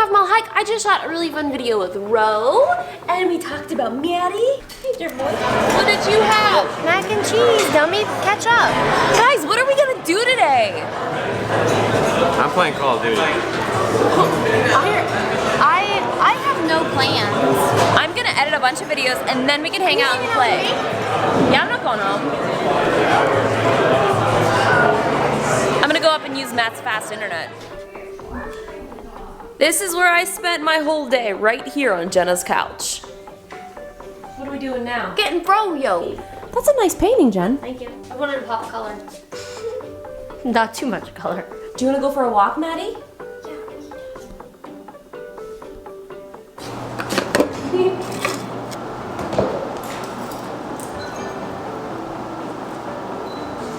half-mile hike, I just shot a really fun video with Ro, and we talked about Maddie. Hey, dear boy. What did you have? Mac and cheese, dummy, catch up. Guys, what are we gonna do today? I'm playing Call of Duty. I have no plans. I'm gonna edit a bunch of videos, and then we can hang out and play. Yeah, I'm not going home. I'm gonna go up and use Matt's fast internet. This is where I spent my whole day, right here on Jenna's couch. What are we doing now? Getting froyo. That's a nice painting, Jen. Thank you. I wanted to pop color. Not too much color. Do you wanna go for a walk, Maddie?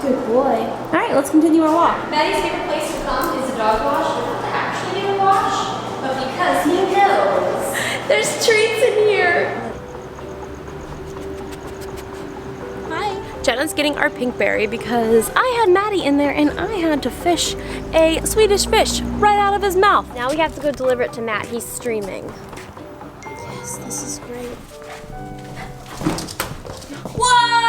Good boy. All right, let's continue our walk. Maddie's favorite place to come is the dog wash, but not to actually get a wash, but because he knows. There's treats in here. Hi. Jenna's getting our pinkberry because I had Maddie in there and I had to fish a Swedish fish right out of his mouth. Now we have to go deliver it to Matt. He's streaming. Yes, this is great. Whoa!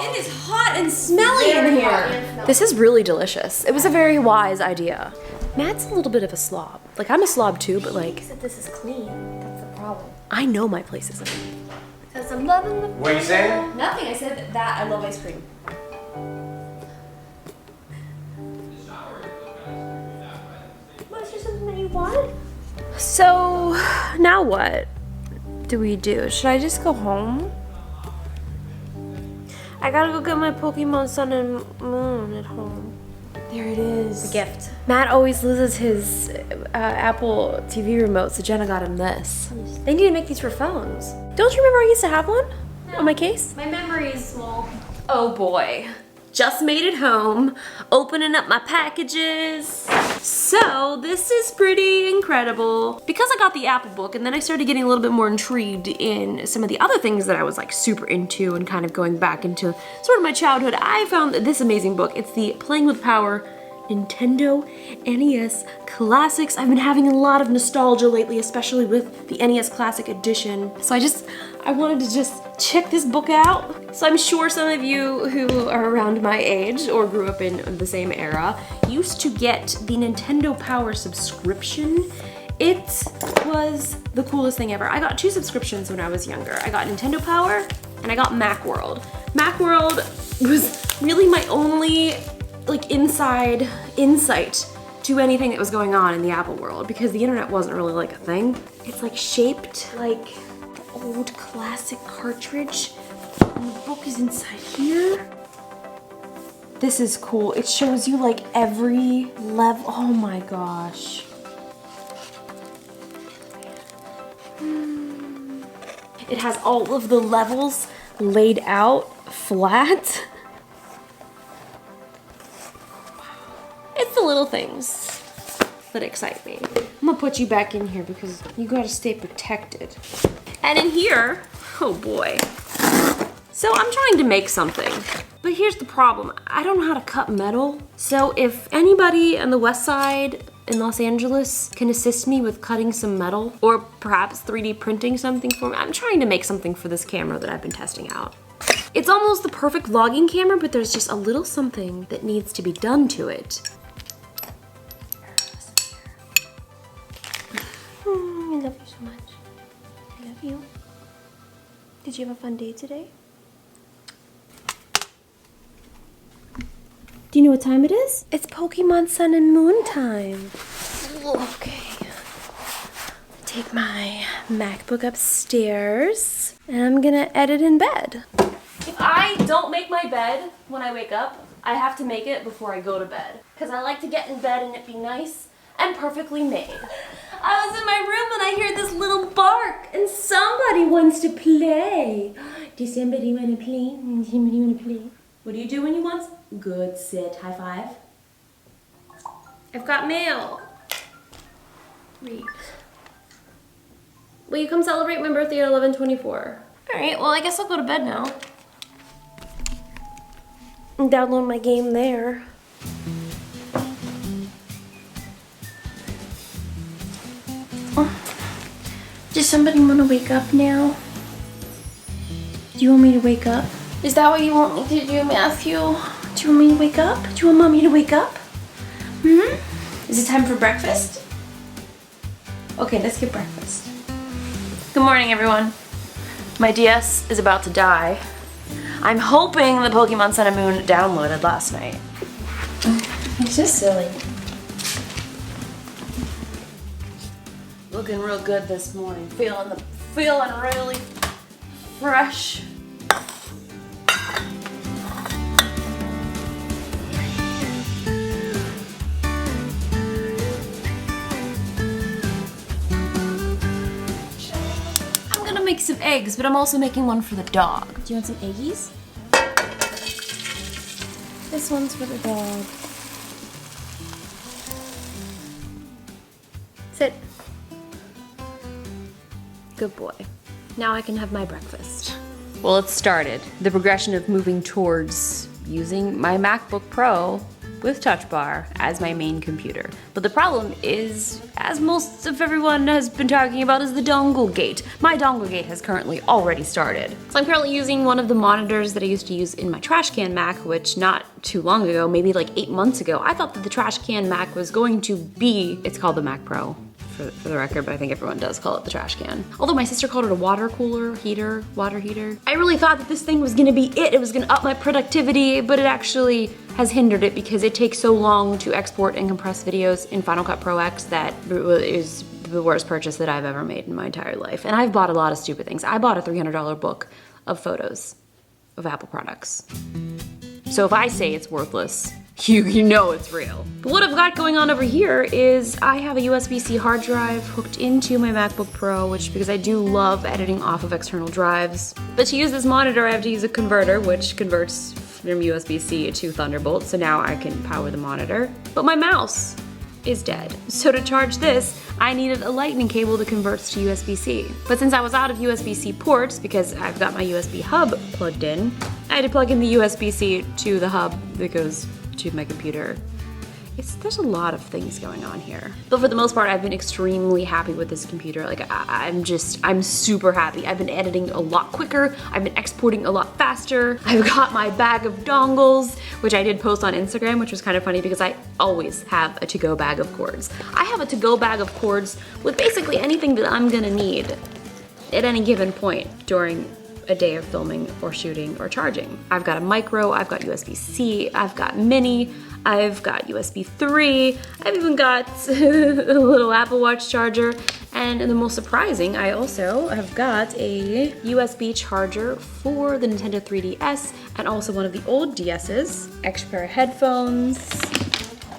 It is hot and smelly in here. This is really delicious. It was a very wise idea. Matt's a little bit of a slob. Like, I'm a slob too, but like, That this is clean. That's the problem. I know my place isn't. Because I'm loving the. What are you saying? Nothing, I said that I love ice cream. Was there something that you want? So, now what do we do? Should I just go home? I gotta go get my Pokemon Sun and Moon at home. There it is. A gift. Matt always loses his Apple TV remote, so Jenna got him this. They need to make these for phones. Don't you remember I used to have one on my case? My memory is small. Oh boy. Just made it home, opening up my packages. So this is pretty incredible. Because I got the Apple book and then I started getting a little bit more intrigued in some of the other things that I was like super into and kind of going back into sort of my childhood, I found this amazing book. It's the Playing with Power Nintendo NES Classics. I've been having a lot of nostalgia lately, especially with the NES Classic Edition. So I wanted to just check this book out. So I'm sure some of you who are around my age or grew up in the same era used to get the Nintendo Power subscription. It was the coolest thing ever. I got 2 subscriptions when I was younger. I got Nintendo Power and I got Macworld. Macworld was really my only like insight to anything that was going on in the Apple world because the internet wasn't really like a thing. It's like shaped like the old classic cartridge and the book is inside here. This is cool. It shows you like every level. Oh my gosh. It has all of the levels laid out flat. It's the little things that excite me. I'm gonna put you back in here because you gotta stay protected. And in here, oh boy. So I'm trying to make something, but here's the problem. I don't know how to cut metal. So if anybody on the west side in Los Angeles can assist me with cutting some metal or perhaps 3D printing something for me, I'm trying to make something for this camera that I've been testing out. It's almost the perfect vlogging camera, but there's just a little something that needs to be done to it. I love you so much. I love you. Did you have a fun day today? Do you know what time it is? It's Pokemon Sun and Moon time. Okay. Take my MacBook upstairs and I'm gonna edit in bed. If I don't make my bed when I wake up, I have to make it before I go to bed. Because I like to get in bed and it be nice and perfectly made. I was in my room and I heard this little bark and somebody wants to play. Does somebody want to play? Does somebody want to play? What do you do when you want? Good, sit, high five. I've got mail. Read. Will you come celebrate my birthday at 11:24? All right, well I guess I'll go to bed now. And download my game there. Does somebody want to wake up now? Do you want me to wake up? Is that what you want me to do, Matthew? Do you want me to wake up? Do you want mommy to wake up? Is it time for breakfast? Okay, let's get breakfast. Good morning, everyone. My DS is about to die. I'm hoping the Pokemon Sun and Moon downloaded last night. It's just silly. Looking real good this morning. Feeling really fresh. I'm gonna make some eggs, but I'm also making one for the dog. Do you want some eggies? This one's for the dog. Sit. Good boy. Now I can have my breakfast. Well, it started. The progression of moving towards using my MacBook Pro with Touch Bar as my main computer. But the problem is, as most of everyone has been talking about, is the dongle gate. My dongle gate has currently already started. So I'm currently using one of the monitors that I used to use in my trash can Mac, which not too long ago, maybe like 8 months ago, I thought that the trash can Mac was going to be, it's called the Mac Pro. For the record, but I think everyone does call it the trash can. Although my sister called it a water cooler, water heater. I really thought that this thing was gonna be it. It was gonna up my productivity, but it actually has hindered it because it takes so long to export and compress videos in Final Cut Pro X that is the worst purchase that I've ever made in my entire life. And I've bought a lot of stupid things. I bought a $300 book of photos of Apple products. So if I say it's worthless, you know it's real. But what I've got going on over here is I have a USB-C hard drive hooked into my MacBook Pro, which because I do love editing off of external drives. But to use this monitor, I have to use a converter, which converts from USB-C to Thunderbolt, so now I can power the monitor. But my mouse is dead. So to charge this, I needed a lightning cable to convert to USB-C. But since I was out of USB-C ports, because I've got my USB hub plugged in, I had to plug in the USB-C to the hub that goes to my computer. There's a lot of things going on here. But for the most part, I've been extremely happy with this computer. Like, I'm super happy. I've been editing a lot quicker. I've been exporting a lot faster. I've got my bag of dongles, which I did post on Instagram, which was kind of funny because I always have a to-go bag of cords. I have a to-go bag of cords with basically anything that I'm gonna need at any given point during a day of filming or shooting or charging. I've got a micro, I've got USB-C, I've got mini, I've got USB 3, I've even got a little Apple Watch charger, and the most surprising, I also have got a USB charger for the Nintendo 3DS and also one of the old DS's, extra pair of headphones.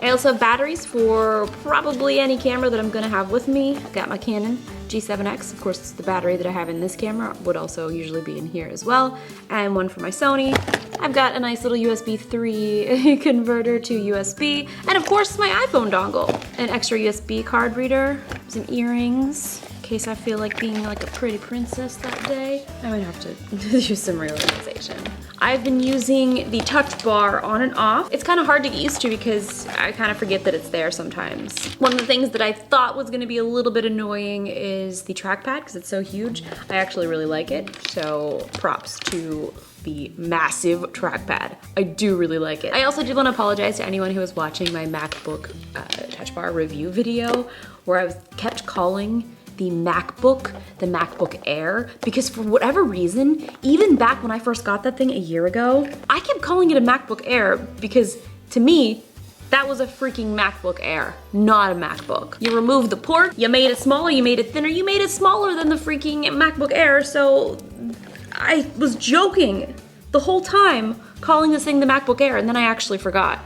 I also have batteries for probably any camera that I'm gonna have with me. I've got my Canon G7X, of course the battery that I have in this camera would also usually be in here as well, and one for my Sony. I've got a nice little USB 3 converter to USB, and of course my iPhone dongle, an extra USB card reader, some earrings, in case I feel like being like a pretty princess that day. I might have to do some realization. I've been using the Touch Bar on and off. It's kind of hard to get used to because I kind of forget that it's there sometimes. One of the things that I thought was gonna be a little bit annoying is the trackpad because it's so huge. I actually really like it, so props to the massive trackpad. I do really like it. I also did want to apologize to anyone who was watching my MacBook Touch Bar review video where I kept calling the MacBook Air, because for whatever reason, even back when I first got that thing a year ago, I kept calling it a MacBook Air because to me, that was a freaking MacBook Air, not a MacBook. You removed the port, you made it smaller, you made it thinner, you made it smaller than the freaking MacBook Air, so I was joking the whole time calling this thing the MacBook Air, and then I actually forgot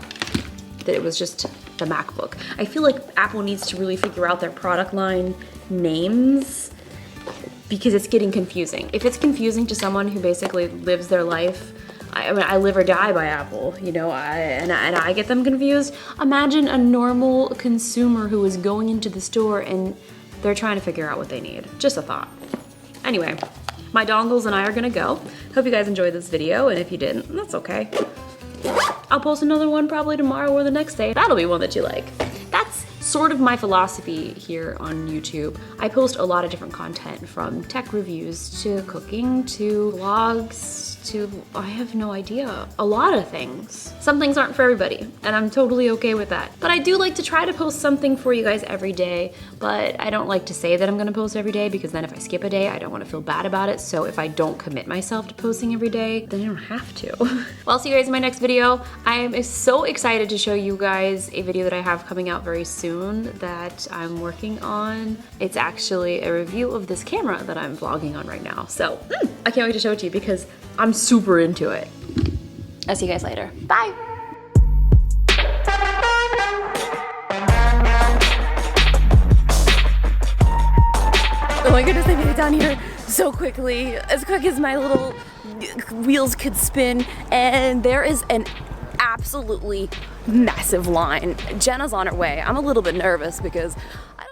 that it was just the MacBook. I feel like Apple needs to really figure out their product line names because it's getting confusing. If it's confusing to someone who basically lives their life, I mean, I live or die by Apple, you know, and I get them confused. Imagine a normal consumer who is going into the store and they're trying to figure out what they need. Just a thought. Anyway, my dongles and I are gonna go. Hope you guys enjoyed this video, and if you didn't, that's okay. I'll post another one probably tomorrow or the next day. That'll be one that you like. That's sort of my philosophy here on YouTube. I post a lot of different content, from tech reviews to cooking to vlogs to, I have no idea, a lot of things. Some things aren't for everybody, and I'm totally okay with that. But I do like to try to post something for you guys every day, but I don't like to say that I'm gonna post every day, because then if I skip a day, I don't wanna feel bad about it. So if I don't commit myself to posting every day, then I don't have to. Well, I'll see you guys in my next video. I am so excited to show you guys a video that I have coming out very soon that I'm working on. It's actually a review of this camera that I'm vlogging on right now. So I can't wait to show it to you because I'm super into it. I'll see you guys later. Bye. Oh my goodness, I made it down here so quickly, as quick as my little wheels could spin, and there is an absolutely massive line. Jenna's on her way. I'm a little bit nervous because